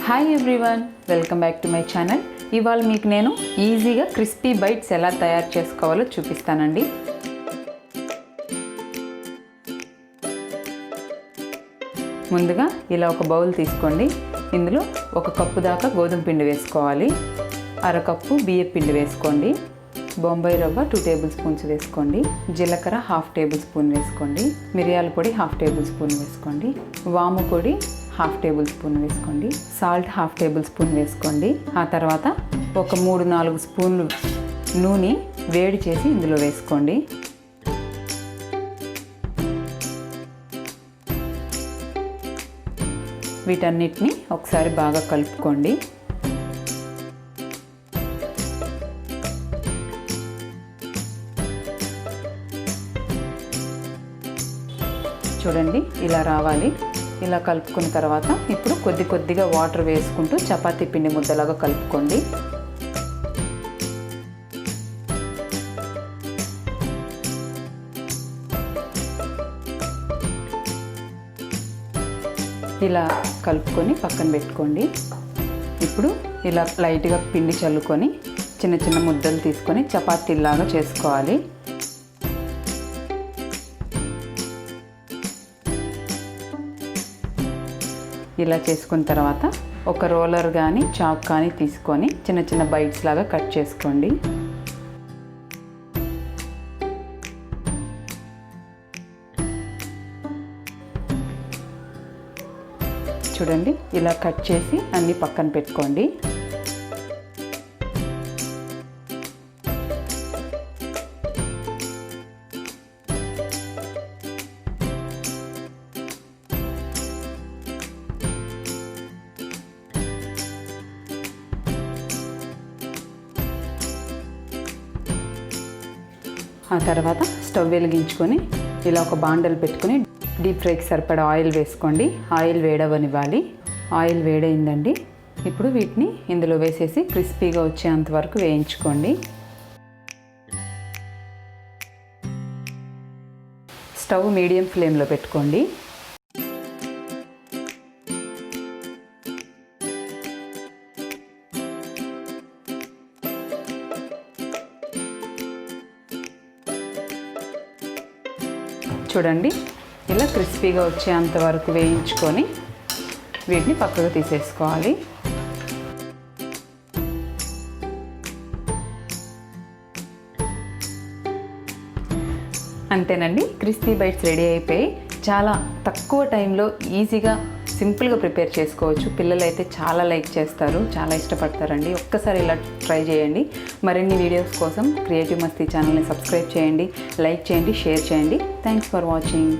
Hi everyone, welcome back to my channel. ఇవాళ మీకు నేను ఈజీగా క్రిస్పీ బైట్స్ ఎలా తయారు చేసుకోవాలో చూపిస్తానండి. ముందుగా ఇలా ఒక బౌల్ తీసుకోండి. ఇందులో 1 కప్పు దాకా గోధుమ పిండి వేసుకోవాలి. 1/2 కప్పు బియ్యం పిండి వేసుకోండి. బొంబాయి రవ్వ 2 టేబుల్ స్పూన్స్ వేసుకోండి. జీలకర్ర 1/2 టేబుల్ స్పూన్ వేసుకోండి. మిరియాల పొడి 1/2 టేబుల్ స్పూన్ వేసుకోండి. వాము పొడి 1/2 టేబుల్ స్పూన్ వేసుకోండి. సాల్ట్ 1/2 టేబుల్ స్పూన్ వేసుకోండి. ఆ తర్వాత ఒక 3-4 స్పూన్లు నూనె వేడి చేసి ఇందులో వేసుకోండి. వీటన్నిటిని ఒకసారి బాగా కలుపుకోండి. చూడండి, ఇలా రావాలి. ఇలా కలుపుకున్న తర్వాత ఇప్పుడు కొద్దిగా వాటర్ వేసుకుంటూ చపాతీ పిండి ముద్దలాగా కలుపుకోండి. ఇలా కలుపుకొని పక్కన పెట్టుకోండి. ఇప్పుడు ఇలా లైట్గా పిండి చల్లుకొని చిన్న చిన్న ముద్దలు తీసుకొని చపాతీలాగా చేసుకోవాలి. ఇలా చేసుకున్న తర్వాత ఒక రోలర్ కానీ చాక్ కానీ తీసుకొని చిన్న చిన్న బైట్స్ లాగా కట్ చేసుకోండి. చూడండి, ఇలా కట్ చేసి అన్నీ పక్కన పెట్టుకోండి. ఆ తర్వాత స్టవ్ వెలిగించుకొని ఇలా ఒక బాండల్ పెట్టుకొని డీప్ ఫ్రైకి సరిపడా ఆయిల్ వేసుకోండి. ఆయిల్ వేడవనివ్వాలి. ఆయిల్ వేడైందండి. ఇప్పుడు వీటిని ఇందులో వేసేసి క్రిస్పీగా వచ్చేంత వరకు వేయించుకోండి. స్టవ్ మీడియం ఫ్లేమ్లో పెట్టుకోండి. చూడండి, ఇలా క్రిస్పీగా వచ్చేంత వరకు వేయించుకొని వీటిని పక్కకు తీసేసుకోవాలి. అంతేనండి, క్రిస్పీ బైట్స్ రెడీ అయిపోయి చాలా తక్కువ టైంలో ఈజీగా సింపుల్గా ప్రిపేర్ చేసుకోవచ్చు. పిల్లలు అయితే చాలా లైక్ చేస్తారు, చాలా ఇష్టపడతారండి. ఒక్కసారి ఇలా ట్రై చేయండి. మరిన్ని వీడియోస్ కోసం క్రియేటివ్ మస్తీ ఛానల్ని సబ్స్క్రైబ్ చేయండి, లైక్ చేయండి, షేర్ చేయండి. Thanks for watching.